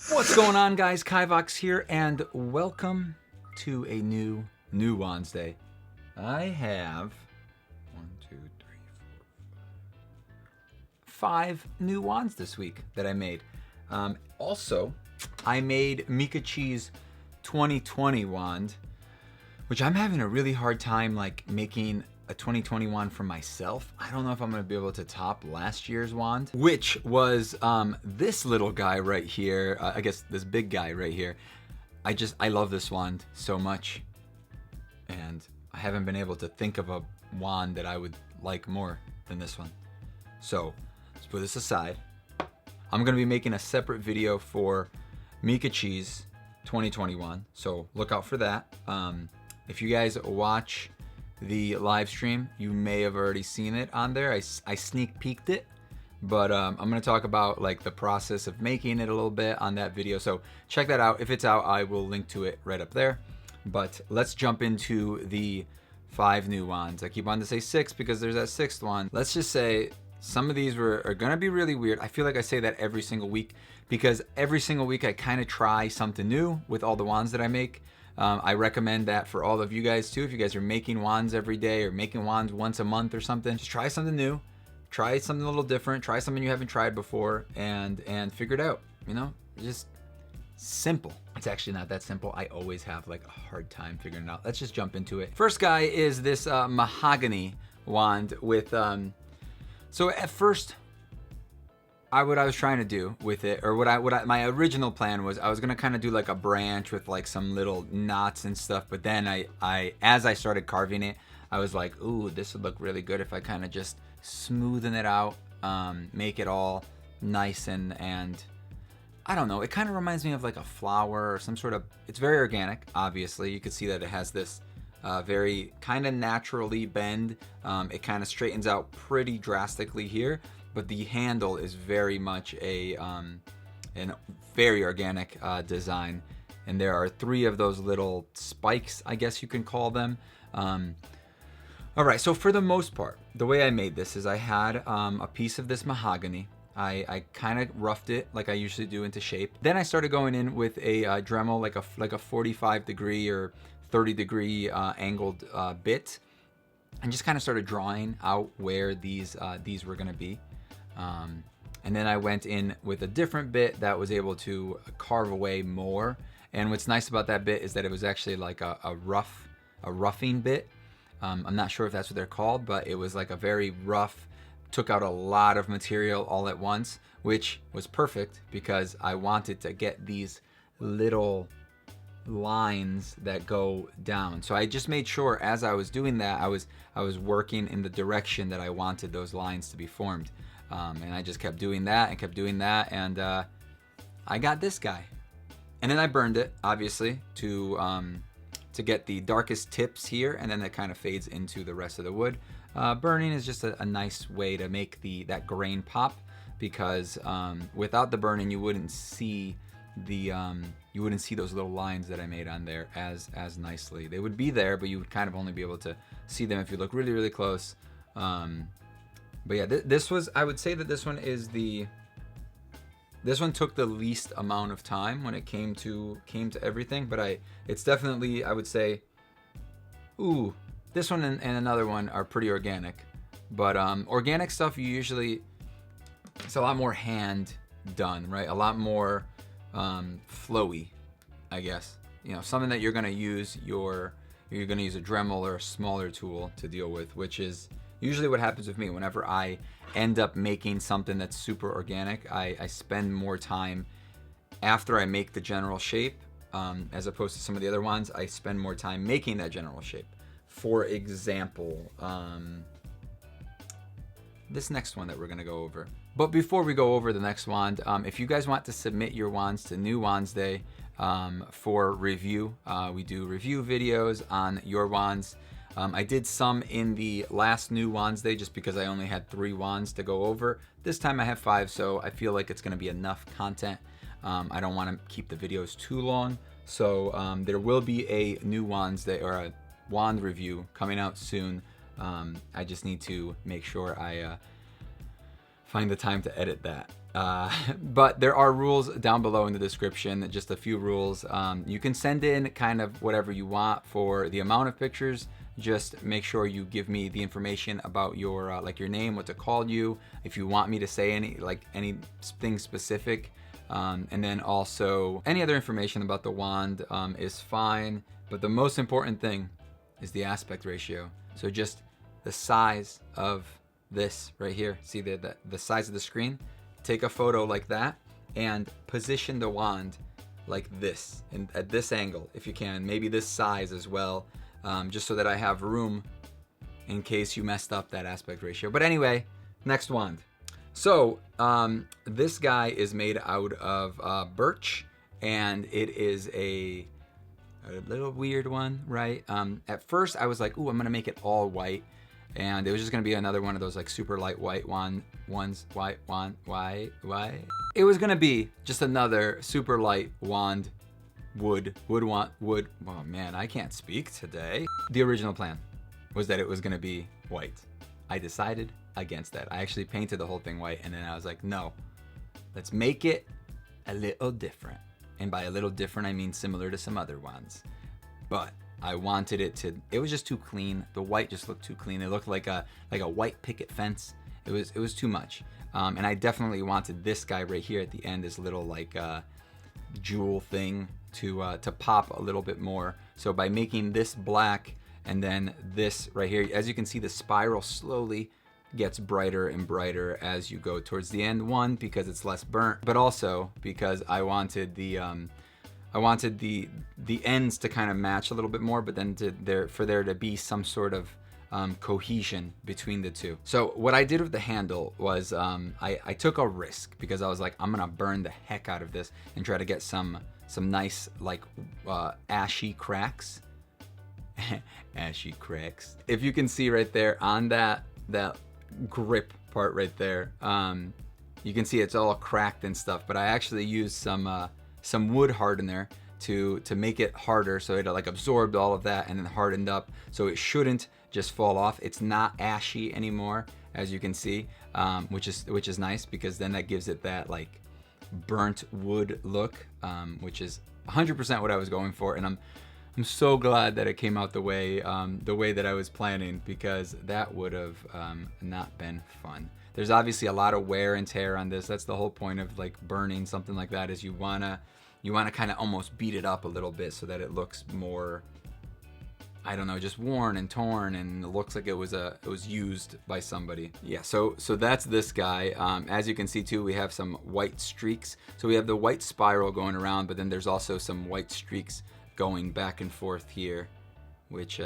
What's going on, guys? Kivox here, and welcome to a new Wandsday. I have 5 new wands this week that I made. Also, I made Meekachee's 2020 wand, which I'm having a really hard time making a 2020 wand for myself. I don't know if I'm gonna be able to top last year's wand, which was this little guy right here. I guess this big guy right here. I love this wand so much, and I haven't been able to think of a wand that I would like more than this one. So let's put this aside. I'm gonna be making a separate video for Meekachee's 2021, so look out for that. If you guys watch the live stream, you may have already seen it on there. I sneak peeked it, but I'm gonna talk about the process of making it a little bit on that video, so check that out. If it's out, I will link to it right up there. But let's jump into the 5 new wands. I keep wanting to say 6 because there's that 6th one. Let's just say some of these are gonna be really weird. I feel like I say that every single week because every single week I kind of try something new with all the wands that I make. I recommend that for all of you guys too. If you guys are making wands every day or making wands once a month or something, just try something new, try something a little different, try something you haven't tried before, and figure it out. You know, just simple. It's actually not that simple. I always have a hard time figuring it out. Let's just jump into it. First guy is this Mahogany wand with so at first what I was trying to do with it, or my original plan was I was gonna kind of do a branch with some little knots and stuff. But then as I started carving it, I was like, ooh, this would look really good if I kind of just smoothen it out, make it all nice and I don't know. It kind of reminds me of a flower or some sort of. It's very organic. Obviously, you can see that it has this very kind of naturally bend. It kind of straightens out pretty drastically here. But the handle is very much a very organic design, and there are 3 of those little spikes, I guess you can call them. All right, so for the most part, the way I made this is I had a piece of this mahogany. I kind of roughed it like I usually do into shape. Then I started going in with a Dremel, like a 45 degree or 30 degree angled bit, and just kind of started drawing out where these were gonna be. And then I went in with a different bit that was able to carve away more. And what's nice about that bit is that it was actually a roughing bit. I'm not sure if that's what they're called, but it was a very rough, took out a lot of material all at once, which was perfect because I wanted to get these little lines that go down. So I just made sure as I was doing that, I was working in the direction that I wanted those lines to be formed. And I just kept doing that and kept doing that, and I got this guy. And then I burned it, obviously, to get the darkest tips here, and then that kind of fades into the rest of the wood. Burning is just a nice way to make that grain pop, because without the burning, you wouldn't see those little lines that I made on there as nicely. They would be there, but you would kind of only be able to see them if you look really, really close. But yeah, this was, I would say that this one took the least amount of time when it came to everything, but it's definitely, I would say, ooh, this one and another one are pretty organic. But organic stuff, it's a lot more hand done, right? A lot more flowy, I guess. You know, something that you're gonna use a Dremel or a smaller tool to deal with, which is usually what happens with me. Whenever I end up making something that's super organic, I spend more time after I make the general shape, as opposed to some of the other ones. I spend more time making that general shape. For example, this next one that we're gonna go over. But before we go over the next wand, if you guys want to submit your wands to New Wandsday for review, we do review videos on your wands. I did some in the last New Wandsday just because I only had 3 wands to go over. This time I have 5, so I feel like it's going to be enough content. I don't want to keep the videos too long, so there will be a New Wandsday or a wand review coming out soon. I just need to make sure I find the time to edit that. But there are rules down below in the description, just a few rules. You can send in kind of whatever you want for the amount of pictures. Just make sure you give me the information about your like your name, what to call you, if you want me to say anything specific, and then also any other information about the wand is fine. But the most important thing is the aspect ratio. So just the size of this right here. See the size of the screen? Take a photo like that and position the wand like this, and at this angle if you can, maybe this size as well, just so that I have room in case you messed up that aspect ratio. But anyway, next wand. So this guy is made out of birch, and it is a little weird one, right? At first I was like, ooh, I'm gonna make it all white, and it was just gonna be another one of those like super light white ones. It was gonna be just another super light wand, wood. Oh man, I can't speak today. The original plan was that it was gonna be white. I decided against that. I actually painted the whole thing white, and then I was like, no, let's make it a little different. And by a little different, I mean similar to some other ones. But I wanted it to, it was just too clean. The white just looked too clean. It looked like a white picket fence. It was too much. And I definitely wanted this guy right here at the end, this little like jewel thing to pop a little bit more. So by making this black and then this right here, as you can see, the spiral slowly gets brighter and brighter as you go towards the end. One, because it's less burnt, but also because I wanted the ends to kind of match a little bit more, but then for there to be some sort of cohesion between the two. So what I did with the handle was I took a risk, because I was like, I'm gonna burn the heck out of this and try to get some nice like ashy cracks. Ashy cracks. If you can see right there on that grip part right there, you can see it's all cracked and stuff, but I actually used some wood hardener to make it harder, so it like absorbed all of that and then hardened up, so it shouldn't just fall off. It's not ashy anymore, as you can see, which is nice, because then that gives it that like burnt wood look, which is 100% what I was going for. And I'm so glad that it came out the way that I was planning, because that would have not been fun. There's obviously a lot of wear and tear on this. That's the whole point of like burning something like that, is you wanna kind of almost beat it up a little bit so that it looks more, I don't know, just worn and torn, and it looks like it was used by somebody. Yeah, so that's this guy. As you can see too, we have some white streaks. So we have the white spiral going around, but then there's also some white streaks going back and forth here, which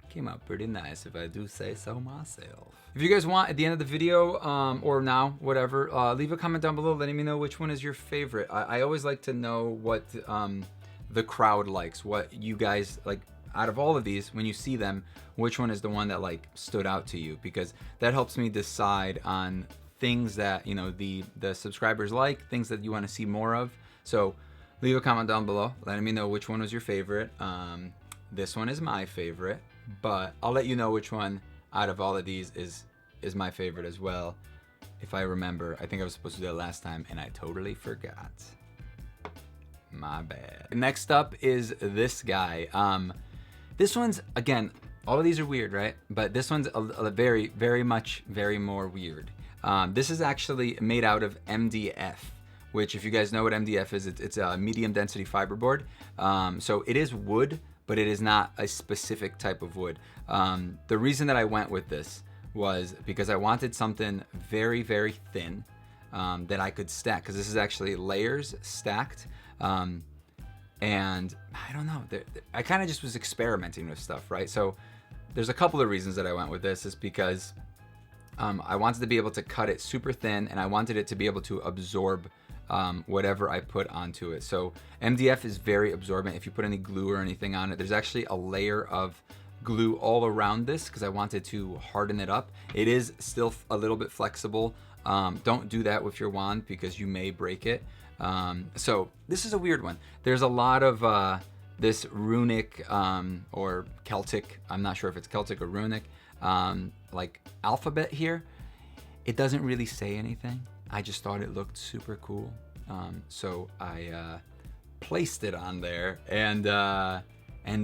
came out pretty nice, if I do say so myself. If you guys want, at the end of the video, or now, whatever, leave a comment down below letting me know which one is your favorite. I always like to know what the crowd likes, what you guys like out of all of these. When you see them, which one is the one that like stood out to you, because that helps me decide on things that, you know, the subscribers like, things that you want to see more of. So leave a comment down below letting me know which one was your favorite. This one is my favorite, but I'll let you know which one out of all of these is my favorite as well, if I remember. I think I was supposed to do that last time and I totally forgot. My bad. Next up is this guy. This one's, again, all of these are weird, right? But this one's a very, very much, very more weird. This is actually made out of MDF, which, if you guys know what MDF is, it's a medium density fiberboard. So it is wood, but it is not a specific type of wood. The reason that I went with this was because I wanted something very, very thin that I could stack, because this is actually layers stacked. And I don't know, I kind of just was experimenting with stuff, right? So there's a couple of reasons that I went with this, is because I wanted to be able to cut it super thin, and I wanted it to be able to absorb whatever I put onto it. So MDF is very absorbent. If you put any glue or anything on it, there's actually a layer of glue all around this, because I wanted to harden it up. It is still a little bit flexible. Don't do that with your wand, because you may break it. So this is a weird one. There's a lot of this runic or Celtic, I'm not sure if it's Celtic or runic, like alphabet here. It doesn't really say anything. I just thought it looked super cool. So I placed it on there, and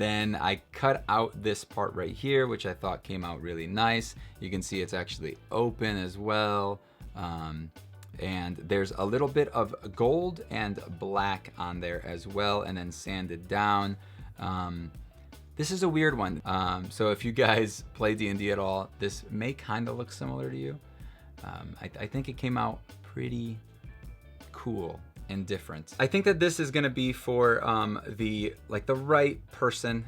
then I cut out this part right here, which I thought came out really nice. You can see it's actually open as well. And there's a little bit of gold and black on there as well, and then sanded down. This is a weird one. So if you guys play D&D at all, this may kind of look similar to you. I think it came out pretty cool and different. I think that this is gonna be for the right person.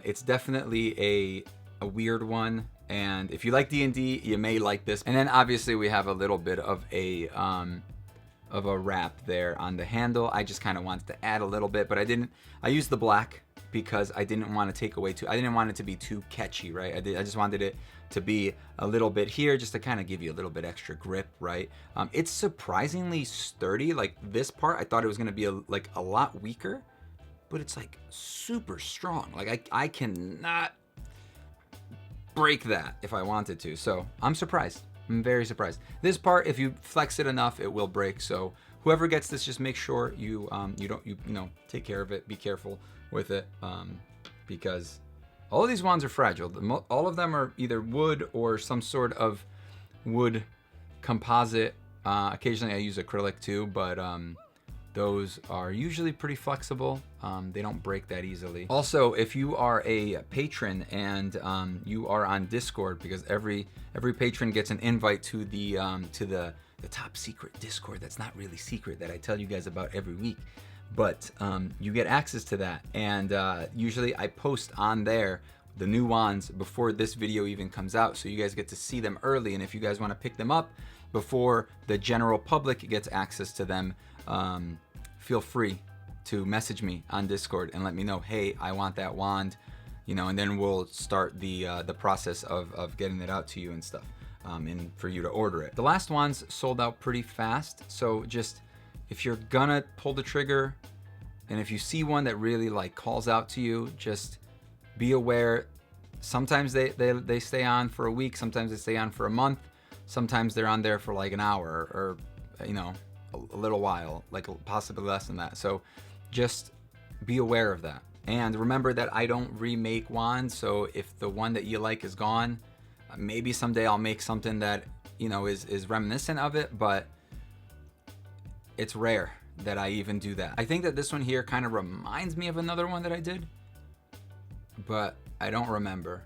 It's definitely a weird one, and if you like D&D, you may like this. And then obviously we have a little bit of a wrap there on the handle. I just kind of wanted to add a little bit, but I used the black because I didn't want to take away I didn't want it to be too catchy, right? I just wanted it to be a little bit here, just to kind of give you a little bit extra grip, right? It's surprisingly sturdy. Like this part, I thought it was going to be a lot weaker, but it's like super strong. Like I cannot break that if I wanted to. So I'm surprised. I'm very surprised. This part, if you flex it enough, it will break. So whoever gets this, just make sure you take care of it. Be careful with it, because all of these wands are fragile. All of them are either wood or some sort of wood composite. Occasionally I use acrylic too, but those are usually pretty flexible. They don't break that easily. Also, if you are a patron and you are on Discord, because every patron gets an invite to the top secret Discord that's not really secret, that I tell you guys about every week. But you get access to that, and usually I post on there the new wands before this video even comes out, so you guys get to see them early. And if you guys want to pick them up before the general public gets access to them, feel free to message me on Discord and let me know, hey, I want that wand, and then we'll start the process of getting it out to you and stuff, and for you to order it. The last wands sold out pretty fast, so just if you're gonna pull the trigger, and if you see one that really calls out to you, just be aware. Sometimes they stay on for a week, sometimes they stay on for a month, sometimes they're on there for an hour or a little while, possibly less than that. So just be aware of that. And remember that I don't remake wands, so if the one that you like is gone, maybe someday I'll make something that is reminiscent of it, but it's rare that I even do that. I think that this one here kind of reminds me of another one that I did, but I don't remember.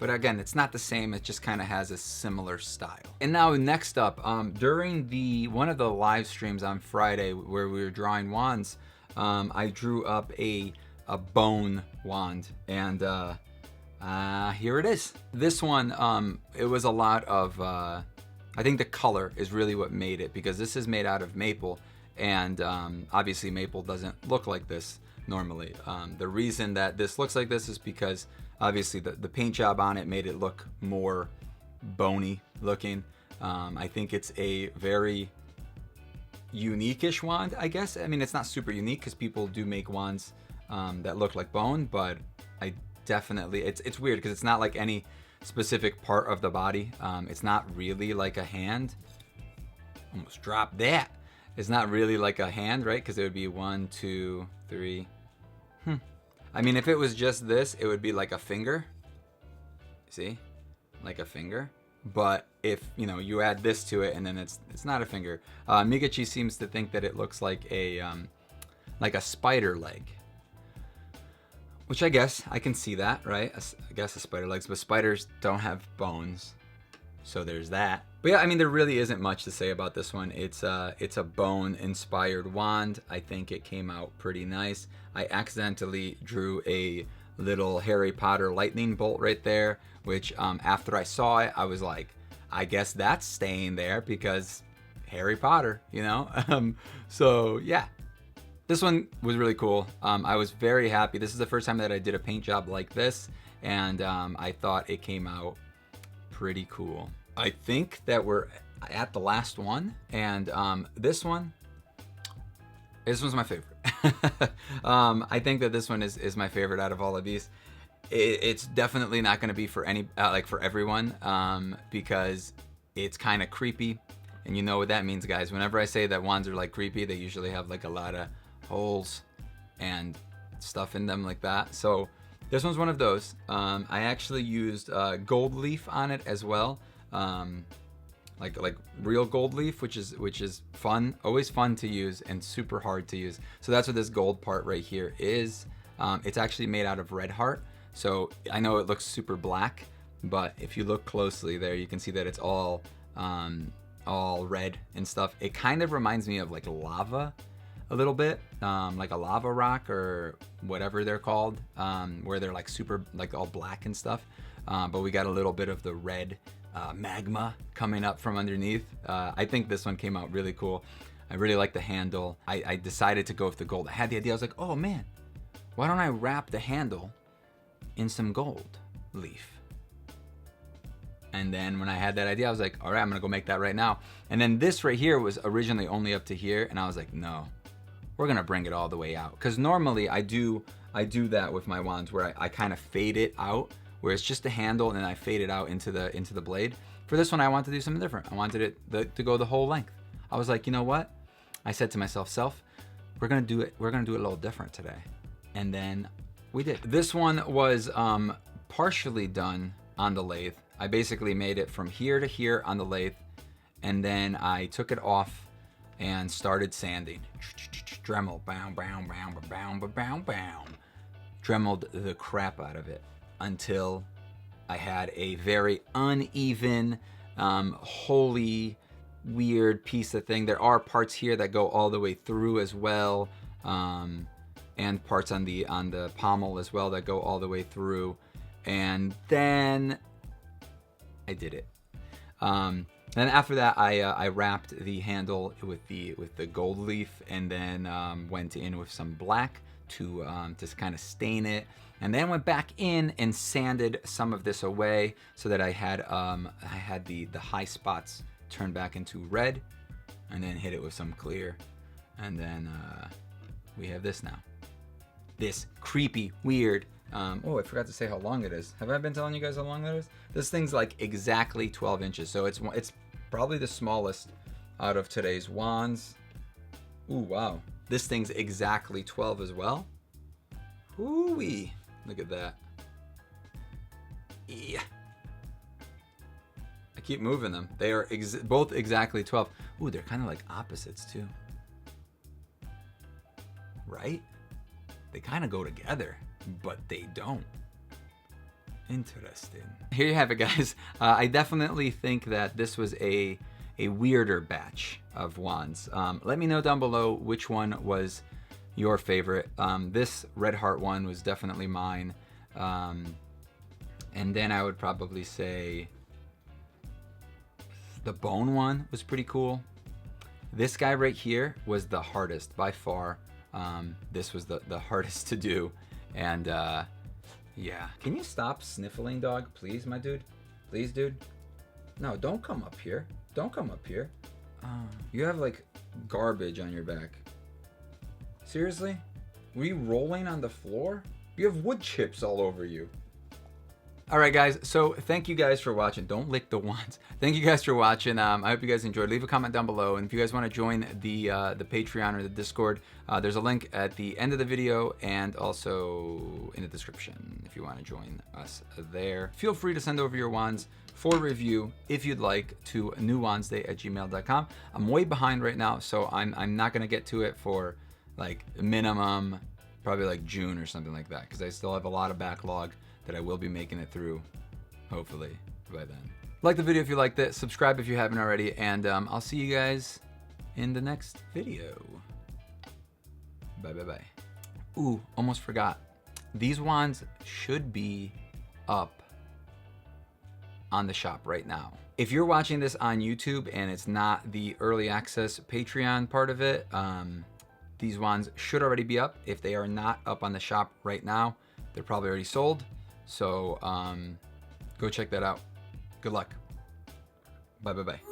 But again, it's not the same. It just kind of has a similar style. And now next up, during one of the live streams on Friday where we were drawing wands, I drew up a bone wand, and here it is. This one, it was a lot of, I think the color is really what made it, because this is made out of maple, and obviously maple doesn't look like this normally. The reason that this looks like this is because obviously the paint job on it made it look more bony looking. I think it's a very unique-ish wand, I guess. I mean, it's not super unique because people do make wands that look like bone, but I definitely, it's weird because it's not like any specific part of the body. It's not really like a hand. Almost dropped that. It's not really like a hand, right? Because it would be 1, 2, 3. I mean, if it was just this, it would be like a finger. See? Like a finger. But if, you add this to it and then it's not a finger. Meekachii seems to think that it looks like a spider leg. Which I guess I can see that, right? I guess a spider legs, but spiders don't have bones. So there's that. But yeah, I mean, there really isn't much to say about this one. It's a bone-inspired wand. I think it came out pretty nice. I accidentally drew a little Harry Potter lightning bolt right there, which after I saw it, I was like, I guess that's staying there because Harry Potter, So yeah, this one was really cool. I was very happy. This is the first time that I did a paint job like this, and I thought it came out pretty cool. I think that we're at the last one, and this one's my favorite. I think that this one is my favorite out of all of these. It's definitely not going to be for for everyone, because it's kind of creepy. And you know what that means, guys. Whenever I say that wands are like creepy, they usually have like a lot of holes and stuff in them like that. So this one's one of those. I actually used gold leaf on it as well. Like real gold leaf, which is fun, always fun to use and super hard to use. So that's what this gold part right here is. It's actually made out of Redheart. So I know it looks super black, but if you look closely there, you can see that it's all red and stuff. It kind of reminds me of like lava a little bit, like a lava rock or whatever they're called, where they're like super, like all black and stuff. But we got a little bit of the red magma coming up from underneath. I think this one came out really cool. I really like the handle. I decided to go with the gold. I had the idea, I was like, oh man, why don't I wrap the handle in some gold leaf? And then when I had that idea, I was like, all right, I'm gonna go make that right now. And then this right here was originally only up to here, and I was like, no, we're gonna bring it all the way out. Because normally I do that with my wands where I kind of fade it out, where it's just the handle and then I fade it out into the blade. For this one, I wanted to do something different. I wanted it to go the whole length. I was like, you know what? I said to myself, we're gonna do it a little different today. And then we did. This one was partially done on the lathe. I basically made it from here to here on the lathe, and then I took it off and started sanding. Dremel, bow, bow, bow, bow, bow, bow, bow. Dremeled the crap out of it until I had a very uneven, holy, weird piece of thing. There are parts here that go all the way through as well, and parts on the pommel as well that go all the way through. And then I did it. Then after that, I wrapped the handle with the gold leaf, and then went in with some black to kind of stain it, and then went back in and sanded some of this away so that I had the high spots turned back into red, and then hit it with some clear, and then we have this now. This creepy, weird. Oh, I forgot to say how long it is. Have I been telling you guys how long that is? This thing's like exactly 12 inches, so it's probably the smallest out of today's wands. Ooh, wow. This thing's exactly 12 as well. Ooh-wee. Look at that. Yeah. I keep moving them. They are both exactly 12. Ooh, they're kind of like opposites too. Right? They kind of go together, but they don't. Interesting. Here you have it, guys. I definitely think that this was a weirder batch of wands. Let me know down below which one was your favorite. This Redheart one was definitely mine. And then I would probably say the bone one was pretty cool. This guy right here was the hardest by far. This was the hardest to do. And yeah. Can you stop sniffling, dog? Please, my dude? Please, dude? No, don't come up here. Don't come up here. You have like garbage on your back. Seriously? Were you rolling on the floor? You have wood chips all over you. Alright guys, so thank you guys for watching. Don't lick the wands. Thank you guys for watching. I hope you guys enjoyed. Leave a comment down below, and if you guys want to join the Patreon or the Discord, there's a link at the end of the video and also in the description if you want to join us there. Feel free to send over your wands for review if you'd like to newwandsday@gmail.com. I'm way behind right now, so I'm not gonna get to it for like minimum probably like June or something like that, because I still have a lot of backlog that I will be making it through, hopefully, by then. Like the video if you liked it, subscribe if you haven't already, and I'll see you guys in the next video. Bye, bye, bye. Ooh, almost forgot. These wands should be up on the shop right now. If you're watching this on YouTube and it's not the early access Patreon part of it, these wands should already be up. If they are not up on the shop right now, they're probably already sold. So go check that out. Good luck. Bye, bye, bye.